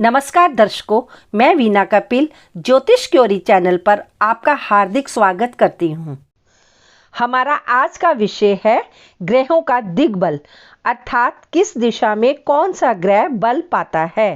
नमस्कार दर्शकों, मैं वीना कपिल ज्योतिष क्योरी चैनल पर आपका हार्दिक स्वागत करती हूँ। हमारा आज का विषय है ग्रहों का दिग्बल, अर्थात किस दिशा में कौन सा ग्रह बल पाता है।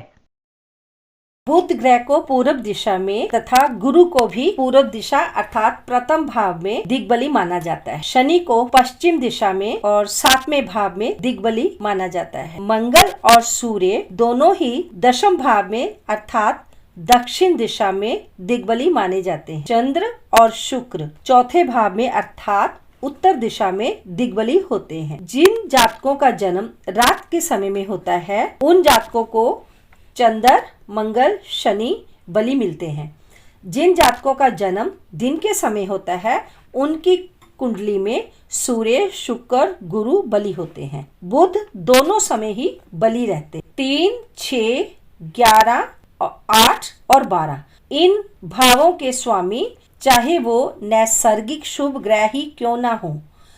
बुध ग्रह को पूर्व दिशा में तथा गुरु को भी पूर्व दिशा अर्थात प्रथम भाव में दिग्बली माना जाता है। शनि को पश्चिम दिशा में और 7वें भाव में दिग्बली माना जाता है। मंगल और सूर्य दोनों ही दशम भाव में अर्थात दक्षिण दिशा में दिग्बली माने जाते हैं। चंद्र और शुक्र चौथे भाव में अर्थात उत्तर दिशा में दिग्बली होते हैं। जिन जातकों का जन्म रात के समय में होता है उन जातकों को चंद्र, मंगल, शनि बलि मिलते हैं। जिन जातकों का जन्म दिन के समय होता है उनकी कुंडली में सूर्य, शुक्र, गुरु बलि होते हैं। बुध दोनों समय ही बलि रहते। 3, 6, 11, 8 और 12 इन भावों के स्वामी चाहे वो नैसर्गिक शुभ ग्रह ही क्यों ना हो,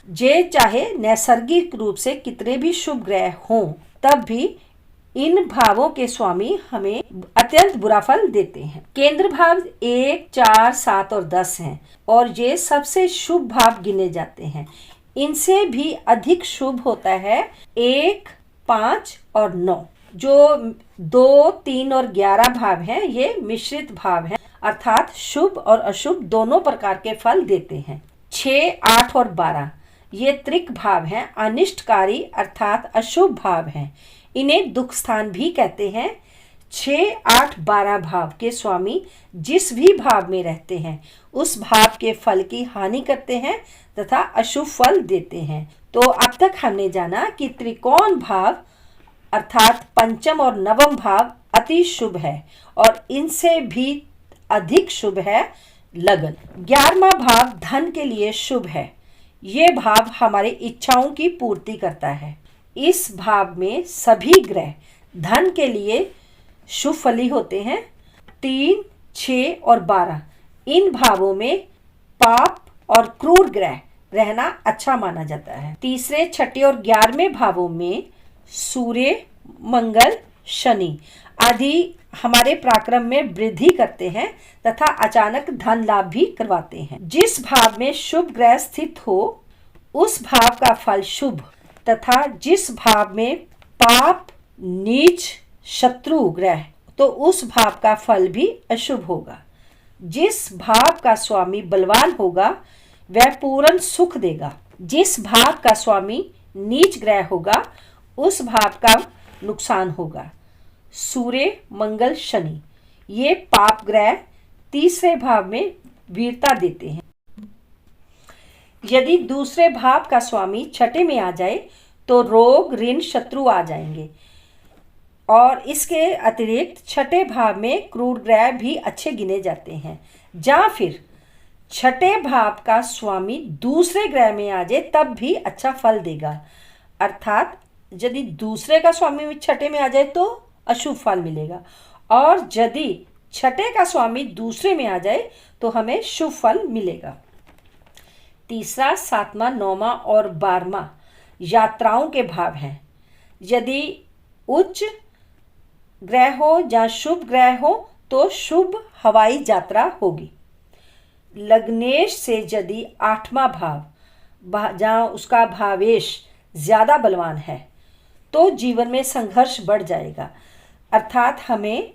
चाहे नैसर्गिक रूप से कितने भी शुभ ग्रह हों, तब भी इन भावों के स्वामी हमें अत्यंत बुरा फल देते हैं। केंद्र भाव 1, 4, 7 और 10 हैं और ये सबसे शुभ भाव गिने जाते हैं। इनसे भी अधिक शुभ होता है 1, 5 और 9। जो 2, 3 और 11 भाव हैं ये मिश्रित भाव हैं, अर्थात शुभ और अशुभ दोनों प्रकार के फल देते हैं। 6, 8 और 12 ये त्रिक भाव हैं, अनिष्टकारी अर्थात अशुभ भाव हैं। इन्हें दुख स्थान भी कहते हैं। 6, 8, 12 भाव के स्वामी जिस भी भाव में रहते हैं उस भाव के फल की हानि करते हैं तथा अशुभ फल देते हैं। तो अब तक हमने जाना कि त्रिकोण भाव अर्थात पंचम और नवम भाव अति शुभ है और इनसे भी अधिक शुभ है लगन। 11वां भाव धन के लिए शुभ है। ये भाव हमारी इच्छाओं की पूर्ति करता है। इस भाव में सभी ग्रह धन के लिए शुभ फली होते हैं। 3, 6 और 12 इन भावों में पाप और क्रूर ग्रह रहना अच्छा माना जाता है। तीसरे, छठे और 11वें भावों में सूर्य, मंगल, शनि आदि हमारे पराक्रम में वृद्धि करते हैं तथा अचानक धन लाभ भी करवाते हैं। जिस भाव में शुभ ग्रह स्थित हो उस भाव का फल शुभ तथा जिस भाव में पाप, नीच, शत्रु ग्रह तो उस भाव का फल भी अशुभ होगा। जिस भाव का स्वामी बलवान होगा वह पूर्ण सुख देगा। जिस भाव का स्वामी नीच ग्रह होगा उस भाव का नुकसान होगा। सूर्य, मंगल, शनि ये पाप ग्रह तीसरे भाव में वीरता देते हैं। यदि दूसरे भाव का स्वामी छठे में आ जाए तो रोग, ऋण, शत्रु आ जाएंगे और इसके अतिरिक्त छठे भाव में क्रूर ग्रह भी अच्छे गिने जाते हैं। या फिर छठे भाव का स्वामी दूसरे ग्रह में आ जाए तब भी अच्छा फल देगा, अर्थात यदि दूसरे का स्वामी छठे में आ जाए तो अशुभ फल मिलेगा और यदि छठे का स्वामी दूसरे में आ जाए तो हमें शुभ फल मिलेगा। तीसरा, 7वां, 9वां और 12वां यात्राओं के भाव हैं। यदि उच्च ग्रह हो या शुभ ग्रह हो तो शुभ हवाई यात्रा होगी। लग्नेश से यदि 8वां भाव जहाँ उसका भावेश ज़्यादा बलवान है तो जीवन में संघर्ष बढ़ जाएगा, अर्थात हमें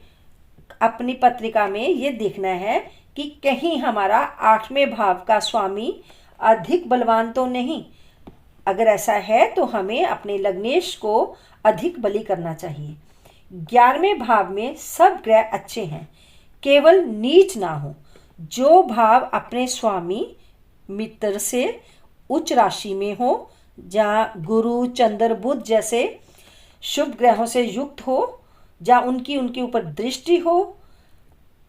अपनी पत्रिका में ये देखना है कि कहीं हमारा 8वें भाव का स्वामी अधिक बलवान तो नहीं। अगर ऐसा है तो हमें अपने लग्नेश को अधिक बलि करना चाहिए। 11वें भाव में सब ग्रह अच्छे हैं, केवल नीच ना हो। जो भाव अपने स्वामी मित्र से उच्च राशि में हो, जहाँ गुरु, चंद्र, बुध जैसे शुभ ग्रहों से युक्त हो, जहाँ उनकी ऊपर दृष्टि हो,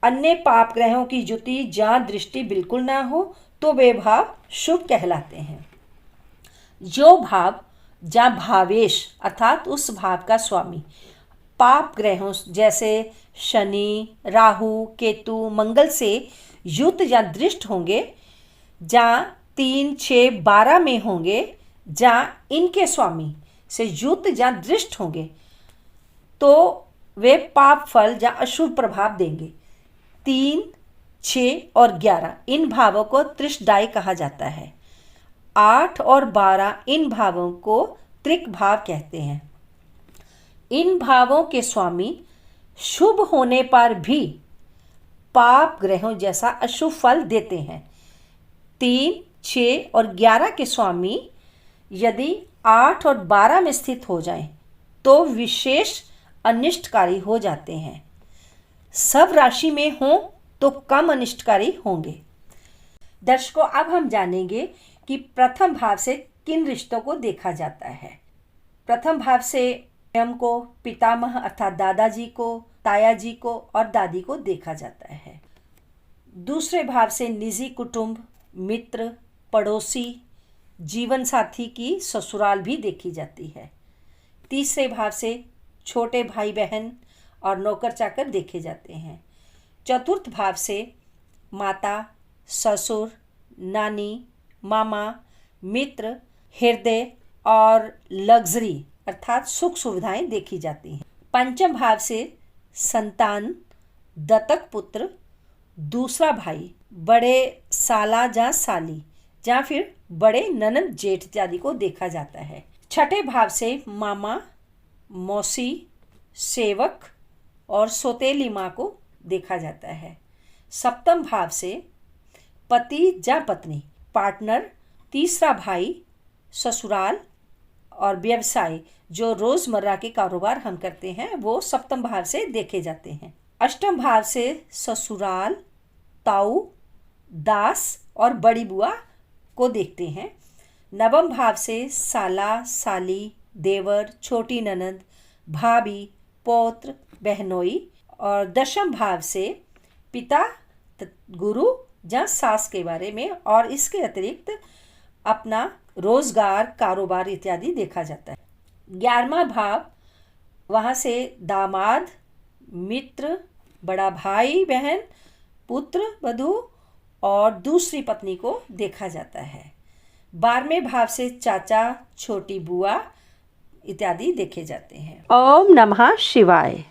अन्य पाप ग्रहों की युति जहाँ दृष्टि बिल्कुल ना हो तो वे भाव शुभ कहलाते हैं। जो भाव जहाँ भावेश अर्थात उस भाव का स्वामी पाप ग्रहों जैसे शनि, राहु, केतु, मंगल से युक्त या दृष्ट होंगे, जहाँ 3, 6, 12 में होंगे, जहाँ इनके स्वामी से युक्त या दृष्ट होंगे तो वे पाप फल या अशुभ प्रभाव देंगे। 3, 6 और 11 इन भावों को त्रिशदायी कहा जाता है। 8 और 12 इन भावों को त्रिक भाव कहते हैं। इन भावों के स्वामी शुभ होने पर भी पाप ग्रहों जैसा अशुभ फल देते हैं। 3, 6 और 11 के स्वामी यदि 8 और 12 में स्थित हो जाएं, तो विशेष अनिष्टकारी हो जाते हैं। सब राशि में हों तो कम अनिष्टकारी होंगे। दर्शकों, अब हम जानेंगे कि प्रथम भाव से किन रिश्तों को देखा जाता है। प्रथम भाव से स्वयं को, पितामह अर्थात दादाजी को, ताया जी को और दादी को देखा जाता है। दूसरे भाव से निजी कुटुंब, मित्र, पड़ोसी, जीवन साथी की ससुराल भी देखी जाती है। तीसरे भाव से छोटे भाई बहन और नौकर चाकर देखे जाते हैं। चतुर्थ भाव से माता, ससुर, नानी, मामा, मित्र, हृदय और लग्जरी अर्थात सुख सुविधाएं देखी जाती हैं। पंचम भाव से संतान, दत्तक पुत्र, दूसरा भाई, बड़े साला या साली या फिर बड़े ननद जेठ इत्यादि को देखा जाता है। छठे भाव से मामा, मौसी, सेवक और सौतेली माँ को देखा जाता है। सप्तम भाव से पति या पत्नी, पार्टनर, तीसरा भाई, ससुराल और व्यवसाय जो रोजमर्रा के कारोबार हम करते हैं वो सप्तम भाव से देखे जाते हैं। अष्टम भाव से ससुराल, ताऊ, दास और बड़ी बुआ को देखते हैं। नवम भाव से साला, साली, देवर, छोटी ननद, भाभी, पौत्र, बहनोई और दशम भाव से पिता, गुरु या सास के बारे में और इसके अतिरिक्त अपना रोजगार, कारोबार इत्यादि देखा जाता है। 11वां भाव, वहाँ से दामाद, मित्र, बड़ा भाई बहन, पुत्र वधू और दूसरी पत्नी को देखा जाता है। 12वें भाव से चाचा, छोटी बुआ इत्यादि देखे जाते हैं। ओम नमः शिवाय।